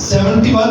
71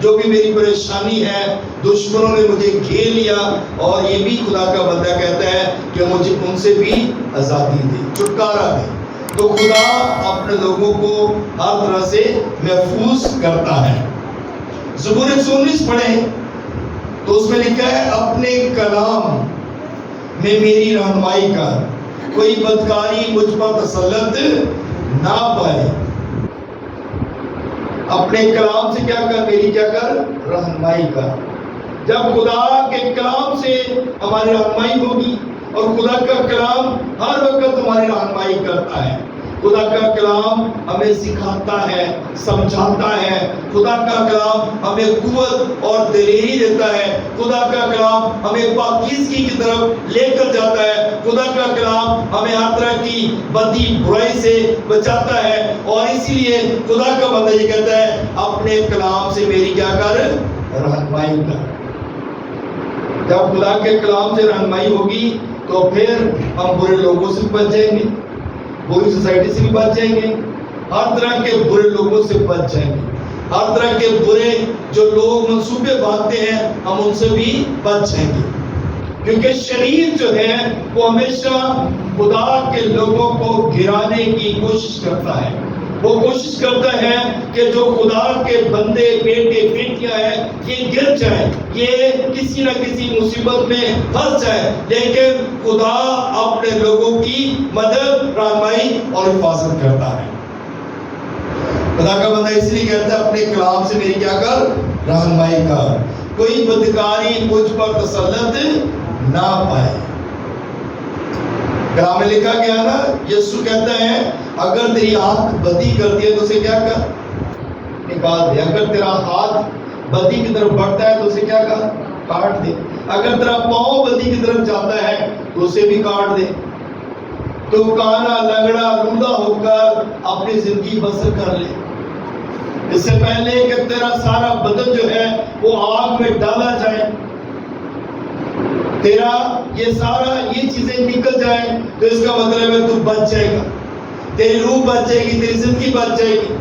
جو بھی میری پریشانی ہے، دشمنوں نے مجھے گھیر لیا، اور یہ بھی خدا کا بندہ کہتا ہے کہ مجھے ان سے بھی آزادی دے، چھٹکارا دے۔ تو خدا اپنے لوگوں کو ہر طرح سے محفوظ کرتا ہے۔ زبور 119 پڑھیں تو اس میں لکھا ہے اپنے کلام میں میری رہنمائی کر، کوئی بدکاری مجھ پر تسلط نہ پائے۔ اپنے کلام سے کیا کر، میری کیا کر، رہنمائی کر۔ جب خدا کے کلام سے ہماری رہنمائی ہوگی، اور خدا کا کلام ہر وقت ہماری رہنمائی کرتا ہے، خدا کا کلام ہمیں سکھاتا ہے، سمجھاتا ہے، خدا کا کلام ہمیں قوت اور دلیری دیتا ہے، خدا کا کلام ہمیں پاکیزگی کی طرف لے کر جاتا ہے، خدا کا کلام ہمیں ہر طرح کی بدی برائی سے بچاتا ہے۔ اور اسی لیے خدا کا بندہ یہ کہتا ہے اپنے کلام سے میری کیا کر، رہنمائی کر۔ جب خدا کے کلام سے رہنمائی ہوگی تو پھر ہم برے لوگوں سے بچ جائیں گے، بری سوسائٹی سے بھی بچ جائیں گے، ہر طرح کے برے لوگوں سے بچ جائیں گے، ہر طرح کے برے جو لوگ منصوبے باندھتے ہیں ہم ان سے بھی بچ جائیں گے۔ کیونکہ شریر جو ہے وہ ہمیشہ خدا کے لوگوں کو گرانے کی کوشش کرتا ہے، وہ کوشش کرتا ہے کہ جو خدا کے بندے بیٹے بیٹیاں ہیں یہ گر جائیں، یہ کسی نہ کسی مصیبت میں پھنس جائیں، لیکن خدا اپنے لوگوں کی مدد، رہنمائی اور حفاظت کرتا ہے۔ خدا کا بندہ اس لیے کہتا ہے اپنے کلام سے میری کیا کر، رہنمائی کر، کوئی بدکاری مجھ پر تسلط نہ پائے۔ کلام میں لکھا گیا نا، یسوع کہتا ہے اگر تیری آنکھ بدی کرتی ہے تو اسے کیا کر، نکال دے۔ اگر تیرا ہاتھ بدی کی طرف بڑھتا ہے تو اسے کیا کر، کاٹ دے۔ اگر تیرا پاؤں بدی کی طرف جاتا ہے تو اسے بھی کاٹ دے۔ تو کانا لنگڑا لولا ہو کر اپنی زندگی بسر کر لے، اس سے پہلے کہ تیرا سارا بدن جو ہے وہ آگ میں ڈالا جائے، تیرا یہ چیزیں نکل جائیں، تو اس کا مطلب ہے تو بچ جائے گا، تیری روح بچ جائے گی، تیری زندگی بچ جائے گی۔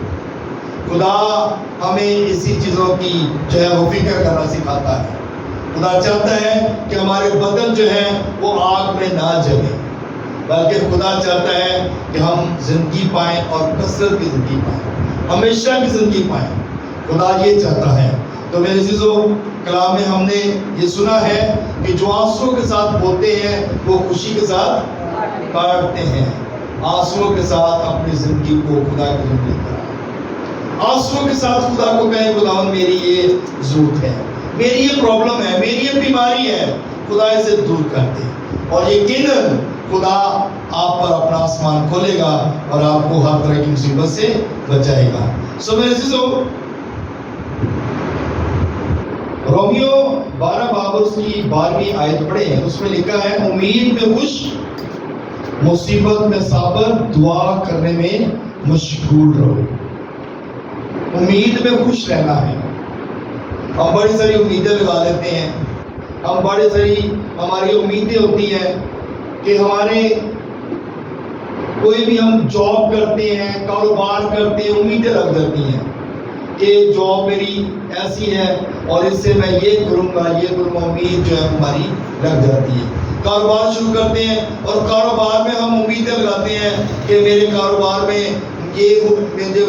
خدا ہمیں اسی چیزوں کی جو ہے وہ فکر کرنا سکھاتا ہے۔ خدا چاہتا ہے کہ ہمارے بدن جو ہے وہ آگ میں نہ جلے، بلکہ خدا چاہتا ہے کہ ہم زندگی پائیں اور کثرت کی زندگی پائیں، ہمیشہ کی زندگی پائیں۔ خدا یہ چاہتا ہے۔ تو میرے عزیزو، کلام میں ہم نے یہ سنا ہے کہ جو آنسوؤں کے ساتھ بولتے ہیں وہ خوشی کے ساتھ کاٹتے ہیں۔ آنسوؤں کے ساتھ اپنی زندگی کو خدا کی زندگی کرائیں، آنسوؤں کے ساتھ خدا کو کہیں خداوند میری یہ ضرورت ہے، میری یہ پرابلم ہے، میری یہ بیماری ہے، خدا اسے دور کر دے، اور یقیناً خدا آپ پر اپنا آسمان کھولے گا اور آپ کو ہر طرح کی مصیبت سے بچائے گا۔ میرے عزیزو، رومیو 12 باب اس کی 12ویں آیت پڑھے ہیں، اس میں لکھا ہے امید میں خوش، مصیبت میں صابر، دعا کرنے میں مشغول رہو۔ امید میں خوش رہنا ہے۔ ہم بڑی ساری امیدیں لگا لیتے ہیں، ہم بڑی ساری ہماری امیدیں ہوتی ہیں کہ ہمارے کوئی بھی ہم جاب کرتے ہیں، کاروبار کرتے ہیں، امیدیں لگ جاتی ہیں کہ جاب میری ایسی ہے اور اس سے میں یہ کروں گا، امید جو ہے ہماری لگ جاتی ہے۔ کاروبار شروع کرتے ہیں اور کاروبار میں ہم امیدیں لگاتے ہیں کہ میرے کاروبار میں یہ مجھے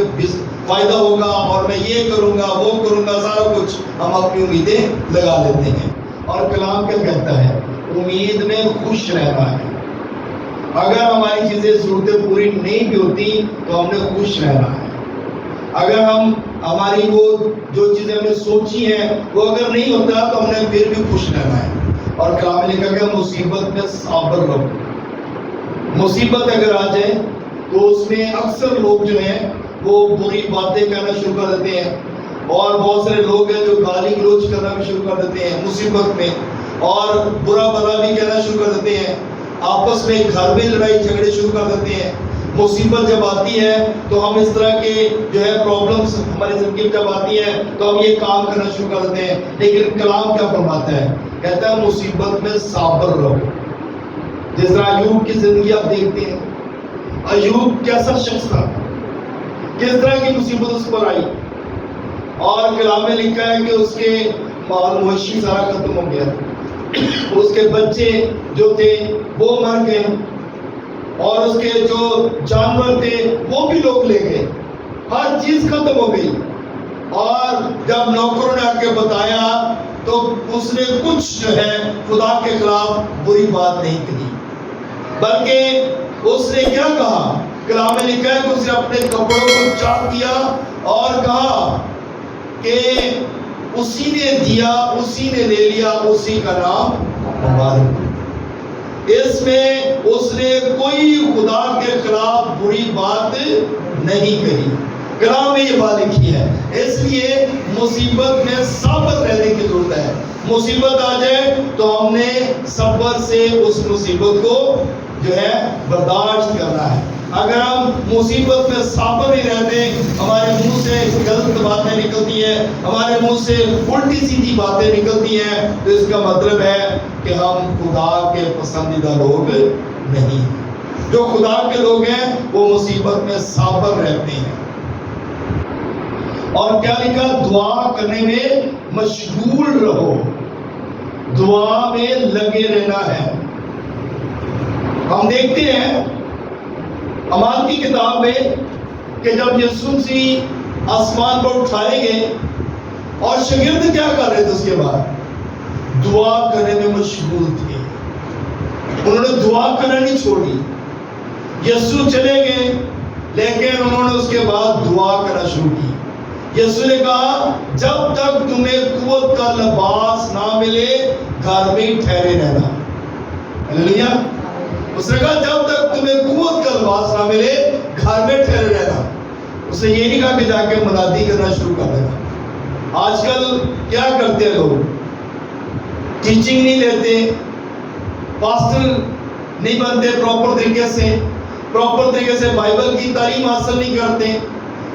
فائدہ ہوگا اور میں یہ کروں گا، وہ کروں گا، سارا کچھ ہم اپنی امیدیں لگا لیتے ہیں۔ اور کلام کیا کہتا ہے؟ امید میں خوش رہنا ہے۔ اگر ہماری چیزیں ضرورتیں پوری نہیں بھی ہوتی تو ہم نے خوش رہنا ہے۔ اگر ہماری وہ جو چیزیں ہم نے سوچی ہیں وہ اگر نہیں ہوتا تو ہم نے پھر بھی خوش رہنا ہے۔ اور کلام میں لکھا گیا مصیبت میں صابر رہو۔ مصیبت اگر آ جائے تو اس میں اکثر لوگ جو ہیں وہ بری باتیں کہنا شروع کر دیتے ہیں، اور بہت سارے لوگ ہیں جو گالی گلوچ کرنا بھی شروع کر دیتے ہیں مصیبت میں، اور برا بھلا بھی کہنا شروع کر دیتے ہیں، آپس میں گھر میں لڑائی جھگڑے شروع کر دیتے ہیں۔ مصیبت جب آتی ہے تو ہم اس طرح کے جو ہے پرابلمز ہماری زندگی میں جب آتی ہے تو ہم یہ کام کرنا شروع کر دیتے ہیں۔ لیکن کلام کیا فرماتا ہے؟ کہتا ہے مصیبت میں صابر رہو۔ جس طرح ایوب کی زندگی آپ دیکھتے ہیں، ایوب کیسا شخص تھا، کس طرح کی مصیبت اس پر آئی، اور کلام میں لکھا ہے کہ اس کے مال مویشی سارا ختم ہو گیا، اس کے بچے جو تھے وہ مر گئے، اور اس کے جو جانور تھے وہ بھی لوگ لے گئے، ہر چیز ختم ہو گئی۔ اور جب نوکروں نے آ کے بتایا تو اس نے کچھ جو ہے خدا کے خلاف بری بات نہیں کہی، بلکہ اس نے کیا کہا؟ کلام میں لکھا ہے کہ اس نے اپنے کپڑوں کو چاک کیا اور کہا کہ اسی نے دیا، اسی نے لے لیا، اسی کا نام مبارک۔ اس میں اس نے کوئی خدا کے خلاف بری بات نہیں کہی۔ کلام میں یہ بات لکھی ہے۔ اس لیے مصیبت میں صابر رہنے کی ضرورت ہے۔ مصیبت آ جائے تو ہم نے صبر سے اس مصیبت کو جو ہے برداشت کرنا ہے۔ اگر ہم مصیبت میں صابر نہیں رہتے، ہمارے منہ سے غلط باتیں نکلتی ہیں، ہمارے منہ سے الٹی سیدھی باتیں نکلتی ہیں، تو اس کا مطلب ہے کہ ہم خدا کے پسندیدہ لوگ نہیں ہیں۔ جو خدا کے لوگ ہیں وہ مصیبت میں صابر رہتے ہیں۔ اور کیا لکھا؟ دعا کرنے میں مشغول رہو، دعا میں لگے رہنا ہے۔ ہم دیکھتے ہیں اعمال کی کتاب میں کہ جب یسوع مسیح آسمان پر اٹھائے گئے اور شاگرد کیا کر رہے تھے، اس کے بعد دعا کرنے میں مشغول تھے، انہوں نے دعا کرنا نہیں چھوڑی۔ یسوع چلے گئے لیکن انہوں نے اس کے بعد دعا کرنا شروع کی۔ یسوع نے کہا جب تک تمہیں قوت کا لباس نہ ملے گھر میں ٹھہرے رہنا۔ ہلیلویا۔ اس نے کہا جب تک تمہیں قوت کا لباس نہ ملے گھر میں ٹھہرے رہنا۔ اس نے یہ نہیں کہا کہ جا کے منادی کرنا شروع کر دینا۔ آج کل کیا کرتے ہیں لوگ؟ ٹیچنگ نہیں لیتے، پاسٹر نہیں بنتے پراپر طریقے سے بائبل کی تعلیم حاصل نہیں کرتے،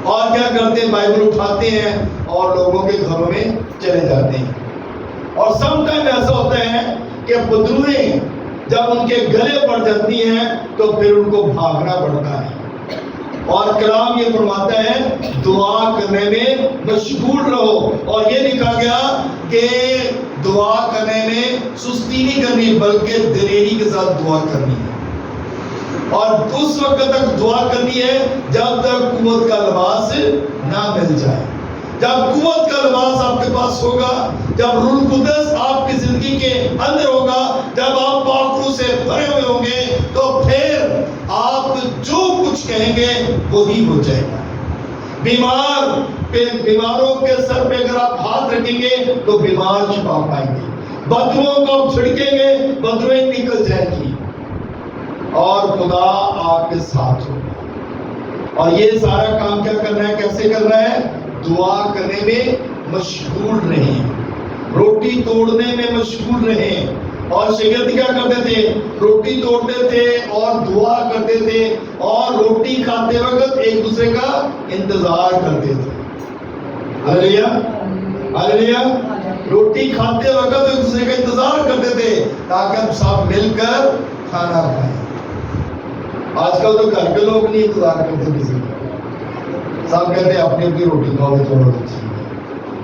اور کیا کرتے ہیں؟ بائبل اٹھاتے ہیں اور لوگوں کے گھروں میں چلے جاتے ہیں۔ اور سم ٹائم ایسا ہوتا ہے کہ بدروہیں جب ان کے گلے پڑ جاتی ہیں تو پھر ان کو بھاگنا پڑتا ہے۔ اور کلام یہ فرماتا ہے دعا کرنے میں مشغول رہو، اور یہ لکھا گیا کہ دعا کرنے میں سستی نہیں کرنی بلکہ دلیری کے ساتھ دعا کرنی ہے، اور اس وقت تک دعا کرنی ہے جب تک قوت کا لباس نہ مل جائے۔ جب قوت کا لباس آپ کے پاس ہوگا، جب روح القدس آپ کی زندگی کے اندر ہوگا، جب آپ پاک روح سے بھرے ہوئے ہوں گے، تو پھر آپ جو کچھ کہیں گے وہی ہو جائے گا۔ بیماروں کے سر پہ اگر آپ ہاتھ رکھیں گے تو بیمار شفا پائیں گے، بدبوؤں کو آپ چھڑکیں گے بدبوئیں نکل جائیں گی، اور خدا آپ کے ساتھ ہوگا۔ اور یہ سارا کام کیا کرنا ہے؟ کیسے کرنا ہے؟ دعا کرنے میں مشغول رہیں، روٹی توڑنے میں مشغول رہیں۔ اور شاگرد کیا کرتے تھے؟ روٹی توڑتے تھے اور دعا کرتے تھے، اور روٹی کھاتے وقت ایک دوسرے کا انتظار کرتے تھے۔ ہلیلویا، ہلیلویا۔ روٹی کھاتے وقت ایک دوسرے کا انتظار کرتے تھے تاکہ ہم سب مل کر کھانا کھائیں۔ آج کل تو گھر کے لوگ نہیں انتظار کرتے کسی کا، سب کہتے ہیں اپنی اپنی روٹی کھاؤ تو چھوڑو تو ٹھیک ہے،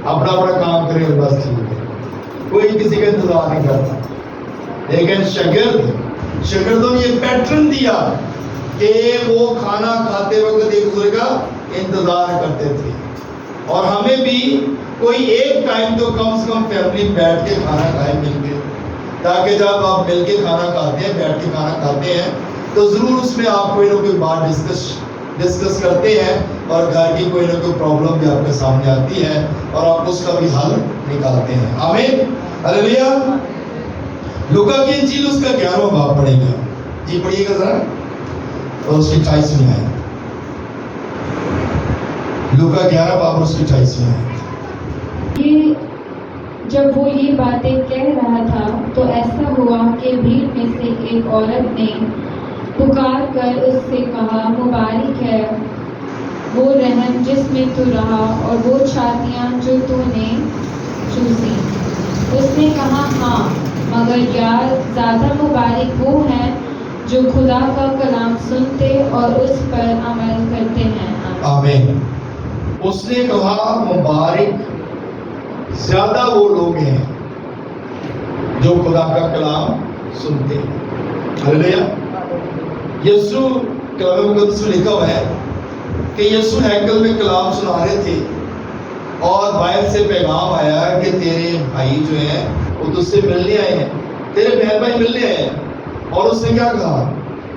اپنا اپنا کام کرے بس ٹھیک ہے، کوئی کسی کا انتظار نہیں کرتا۔ لیکن شاگردوں نے یہ پیٹرن دیا کہ وہ کھانا کھاتے وقت ایک دوسرے کا انتظار کرتے تھے۔ اور ہمیں بھی کوئی ایک ٹائم تو کم سے کم فیملی بیٹھ کے کھانا کھائے مل کے، تاکہ جب آپ مل کے کھانا کھاتے ہیں، بیٹھ کے کھانا کھاتے ہیں، تو ضرور اس میں آپ کوئی نہ کوئی بات ڈسکس کرتے ہیں، اور گھر کی کوئی نہ کوئی پرابلم بھی آپ کے سامنے آتی ہے اور آپ اس کا بھی حل نکالتے ہیں۔ آمین، ہلیلویا۔ لوکا کی انجیل اس کا 11واں باب پڑھیں گے، جی پڑھیے گا ذرا، اور اس کی 28ویں آیت۔ لوکا 11 باب اور اس کی 28ویں آیت۔ یہ جب وہ یہ باتیں کہہ رہا تھا تو ایسا ہوا کہ بھیڑ میں سے ایک عورت نے پکار کر اس سے کہا، مبارک ہے وہ رحم جس میں تو رہا اور وہ چھاتیاں جو تو نے چوسی۔ اس نے کہا، ہاں، مگر یار زیادہ مبارک وہ ہیں جو خدا کا کلام سنتے اور اس پر عمل کرتے ہیں۔ آمین۔ اس نے کہا مبارک زیادہ وہ لوگ ہیں جو خدا کا کلام سنتے ہیں. ہلیلویا. یسوع کلام مقدس میں لکھا ہوا ہے کہ یسوع ہیکل میں کلام سنا رہے تھے اور باہر سے پیغام آیا کہ تیرے بھائی جو ہیں وہ تجھ سے ملنے آئے ہیں, تیرے بہن بھائی ملنے آئے ہیں. اور اس نے کیا کہا؟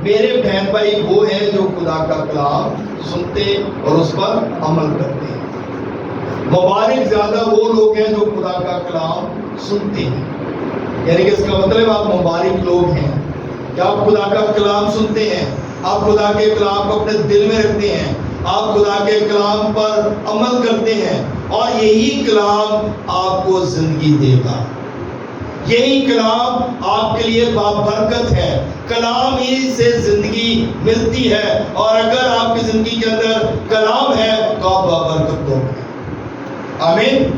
میرے بہن بھائی وہ ہیں جو خدا کا کلام سنتے اور اس پر عمل کرتے ہیں. مبارک زیادہ وہ لوگ ہیں جو خدا کا کلام سنتے ہیں. یعنی کہ اس کا مطلب آپ مبارک لوگ ہیں کہ آپ خدا کا کلام سنتے ہیں, آپ خدا کے کلام کو اپنے دل میں رکھتے ہیں, آپ خدا کے کلام پر عمل کرتے ہیں, اور یہی کلام آپ کو زندگی دے گا. یہی کلام آپ کے لیے بابرکت ہے. کلام ہی سے زندگی ملتی ہے, اور اگر آپ کی زندگی کے اندر کلام ہے تو آپ بابرکت لوگ ہیں. آمین.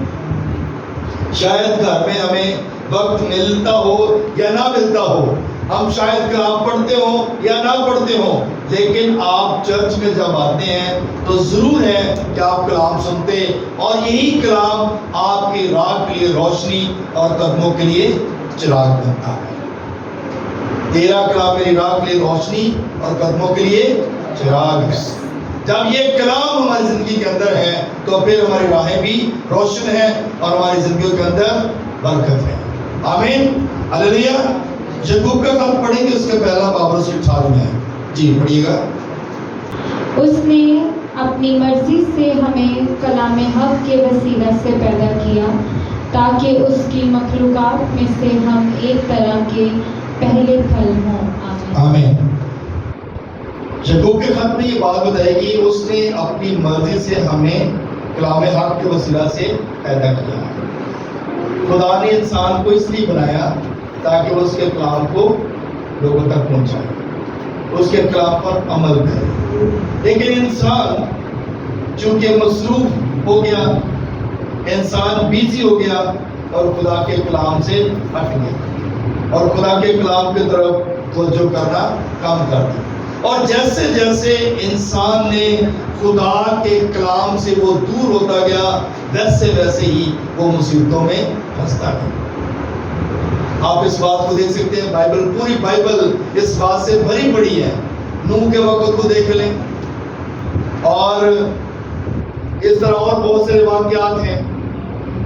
شاید گھر میں ہمیں وقت ملتا ہو یا نہ ملتا ہو, ہم شاید کلام پڑھتے ہوں یا نہ پڑھتے ہوں, لیکن آپ چرچ میں جب آتے ہیں تو ضرور ہے کہ آپ کلام سنتے, اور یہی کلام آپ کی راہ کے لیے روشنی اور قدموں کے لیے چراغ بنتا ہے. تیرا کلام میری راہ کے لیے روشنی اور قدموں کے لیے چراغ ہے. جب یہ کلام ہماری زندگی کے اندر ہے تو پھر ہماری راہیں بھی روشن ہیں اور ہماری زندگیوں کے اندر برکت ہے. آمین. ہلیلویا. یعقوب کا خط پڑھیں گے, اس کا پہلا باب 18 میں ہے. جی پڑھیے گا. اس نے اپنی مرضی سے ہمیں کلام حق کے وسیلہ سے پیدا کیا تاکہ اس کی مخلوقات میں سے ہم ایک طرح کے پہلے پھل ہوں. آمین. یعقوب کے خط میں یہ بات بتائے گی, اس نے اپنی مرضی سے ہمیں کلام حق کے وسیلہ سے پیدا کیا. خدا نے انسان کو اس لیے بنایا تاکہ وہ اس کے کلام کو لوگوں تک پہنچائے, اس کے کلام پر عمل کرے. لیکن انسان چونکہ مصروف ہو گیا, انسان بیزی ہو گیا اور خدا کے کلام سے ہٹ گیا, اور خدا کے کلام کی طرف توجہ کرنا کم کر دیا. اور جیسے جیسے انسان نے خدا کے کلام سے وہ دور ہوتا گیا, ویسے ویسے ہی وہ مصیبتوں میں پھنستا گیا. آپ اس بات کو دیکھ سکتے ہیں, بائبل, پوری بائبل اس بات سے بھری پڑی ہے. نوح کے وقت کو دیکھ لیں, اور اس طرح اور بہت سے واقعات ہیں,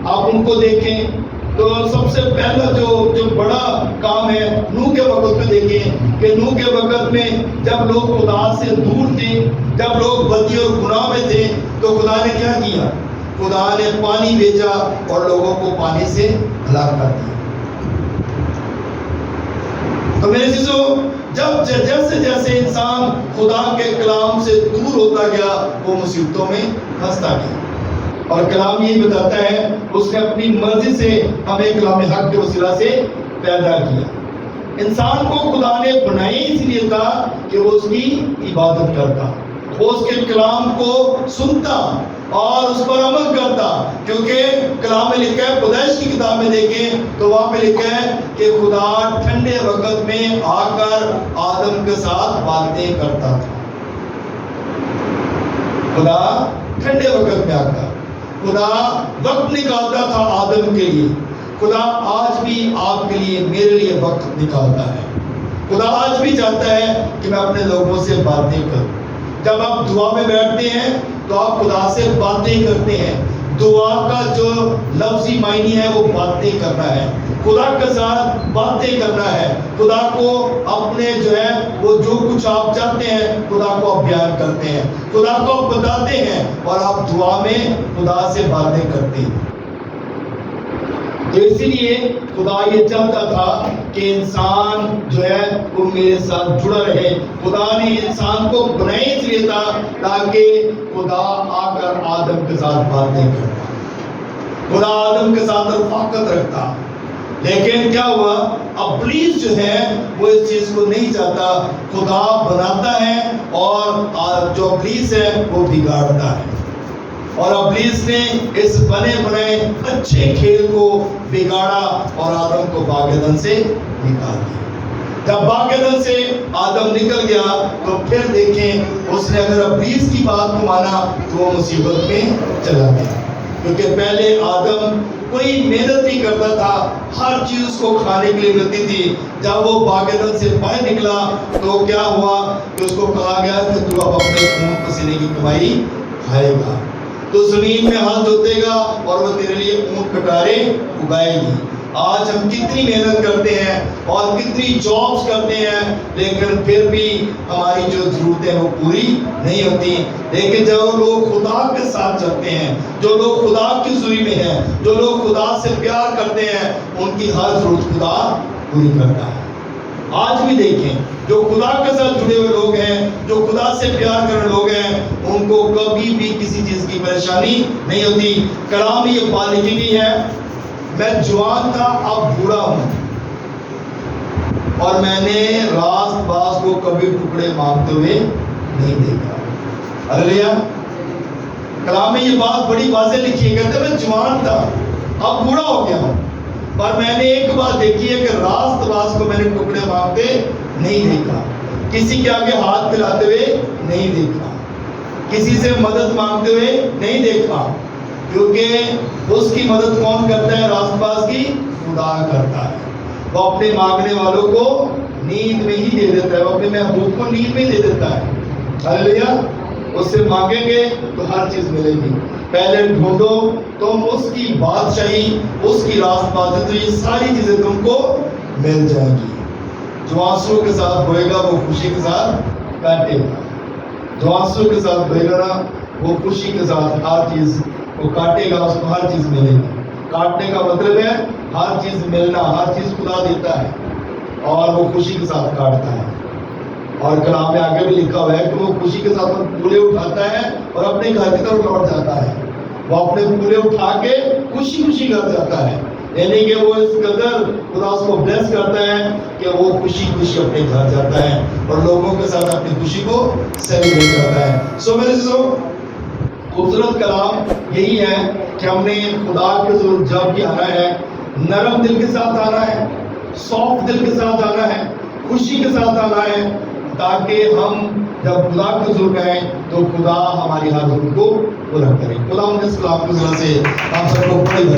آپ ان کو دیکھیں تو سب سے پہلا جو بڑا کام ہے نوح کے وقت میں دیکھیں کہ نوح کے وقت میں جب لوگ خدا سے دور تھے, جب لوگ بدی اور گناہ میں تھے, تو خدا نے کیا کیا؟ خدا نے پانی بھیجا اور لوگوں کو پانی سے ہلاک کر دیا. تو میرے عزیزو, جب جیسے جیسے انسان خدا کے کلام سے دور ہوتا گیا وہ مصیبتوں میں پھنستا گیا. اور کلام یہی بتاتا ہے, اس نے اپنی مرضی سے ہمیں کلام حق کے وسیلہ سے پیدا کیا. انسان کو خدا نے بنائی اس لیے تھا کہ وہ اس کی عبادت کرتا, وہ اس کے کلام کو سنتا اور اس پر عمل کرتا. کیونکہ کلام میں لکھا ہے, پیدائش کی کتاب میں دیکھیں تو وہاں پہ لکھا ہے کہ خدا ٹھنڈے وقت میں آ کر آدم کے ساتھ باتیں کرتا تھا. خدا ٹھنڈے وقت میں آ کر خدا وقت نکالتا تھا آدم کے لیے. خدا آج بھی آپ کے لیے, میرے لیے وقت نکالتا ہے. خدا آج بھی چاہتا ہے کہ میں اپنے لوگوں سے باتیں کروں. جب آپ دعا میں بیٹھتے ہیں تو آپ خدا سے باتیں کرتے ہیں. دعا کا جو لفظی معنی ہے وہ باتیں کرنا ہے, خدا کے ساتھ باتیں کرنا ہے. خدا کو اپنے جو ہے وہ جو کچھ آپ چاہتے ہیں خدا کو آپ بیان کرتے ہیں, خدا کو آپ بتاتے ہیں, اور آپ دعا میں خدا سے باتیں کرتے ہیں. تو اسی لیے خدا یہ چاہتا تھا کہ انسان جو ہے وہ میرے ساتھ جڑا رہے. خدا نے انسان کو بنایا اس لیے تھا تاکہ خدا آ کر آدم کے ساتھ باتیں کرتا, خدا آدم کے ساتھ رفاقت رکھتا. لیکن کیا ہوا, ابلیس جو ہے وہ اس چیز کو نہیں چاہتا. خدا بناتا ہے اور جو ابلیس ہے وہ بگاڑتا ہے, اور ابلیس نے اس بنے بنائے اچھے کھیل کو بگاڑا اور آدم کو باغ عدن سے نکال دیا. جب باغ عدن سے آدم نکل گیا تو پھر دیکھیں اس نے اگر ابلیس کی بات کو مانا تو وہ مصیبت میں چلا گیا، کیونکہ پہلے آدم کوئی محنت نہیں کرتا تھا، ہر چیز اس کو کھانے کے لیے ملتی تھی۔ جب وہ باغ عدن سے باہر نکلا تو کیا ہوا کہ اس کو کہا گیا کہ تو اب اپنے خون پسینے کی کمائی کھائے گا، تو زمین میں ہل جوتے گا اور وہ تیرے لیے اونٹ کٹارے اگائے گی۔ آج ہم کتنی محنت کرتے ہیں اور کتنی جابس کرتے ہیں، لیکن پھر بھی ہماری جو ضرورتیں وہ پوری نہیں ہوتی۔ لیکن جو لوگ خدا کے ساتھ چلتے ہیں، جو لوگ خدا کی حضوری میں ہیں، جو لوگ خدا سے پیار کرتے ہیں، ان کی ہر ضرورت خدا پوری کرتا ہے۔ آج بھی دیکھیں جو خدا کے ساتھ جڑے ہوئے لوگ ہیں، جو خدا سے پیار کرنے لوگ ہیں، ان کو کبھی بھی کسی چیز کی پریشانی نہیں ہوتی۔ کلام میں یہ بات لکھی گئی ہے، میں جوان تھا اب بوڑھا ہوں اور میں نے راست باز کو کبھی ٹکڑے مانگتے ہوئے نہیں دیکھا۔ ہاللیلویا۔ کلام میں یہ بات بڑی واضح لکھی ہے، کہتے ہیں میں جوان تھا اب بوڑھا ہو گیا ہوں، پر میں نے ایک بات دیکھی ہے کہ راست باز کو میں نے ٹکڑے مانگتے نہیں دیکھا، کسی کے آگے ہاتھ پھیلاتے ہوئے نہیں دیکھا، کسی سے مدد مانگتے ہوئے نہیں دیکھا، کیونکہ اس کی مدد کون کرتا ہے؟ راست باز کی خدا کرتا ہے۔ وہ اپنے مانگنے والوں کو نیند میں ہی دے دیتا ہے، وہ اپنے محبوب کو نیند میں دے دیتا ہے۔ ہاللیلویا۔ اس سے مانگیں گے تو ہر چیز ملے گی۔ پہلے ڈھونڈو تم اس کی بادشاہی، اس کی راست بازی، تو یہ ساری چیزیں تم کو مل جائیں گی۔ جو آنسو کے ساتھ بوئے گا وہ خوشی کے ساتھ کاٹے گا، جو آنسو کے ساتھ بوئے گا نا وہ خوشی کے ساتھ ہر چیز وہ کاٹے گا، اس کو ہر چیز ملے گی۔ کاٹنے کا مطلب ہے ہر چیز ملنا، ہر چیز خدا دیتا ہے اور وہ خوشی کے ساتھ کاٹتا ہے۔ اور کلام میں آگے بھی لکھا ہوا ہے کہ وہ خوشی کے ساتھ پورے اٹھاتا ہے اور اپنے گھر کی طرف لوٹ جاتا ہے۔ وہ اپنے پورے اٹھا کے خوشی خوشی گھر جاتا ہے، یعنی کہ وہ اس قدر خدا اس کو بلیس کرتا ہے کہ وہ خوشی خوشی اپنے گھر جاتا ہے اور لوگوں کے ساتھ اپنی خوشی کو سیلیبریٹ کرتا ہے۔ سو میرے خوبصورت کلام یہی ہے کہ ہم نے خدا کے حضور جب بھی آنا ہے، نرم دل کے ساتھ آنا ہے، سافٹ دل کے ساتھ آنا ہے، خوشی کے ساتھ آنا ہے، تاکہ ہم جب خدا کے حضور میں آئیں تو خدا ہماری ہر ضرورت کو پورا کرے۔ خدا ان کے کلام کی وجہ سے ہم سب کو بڑی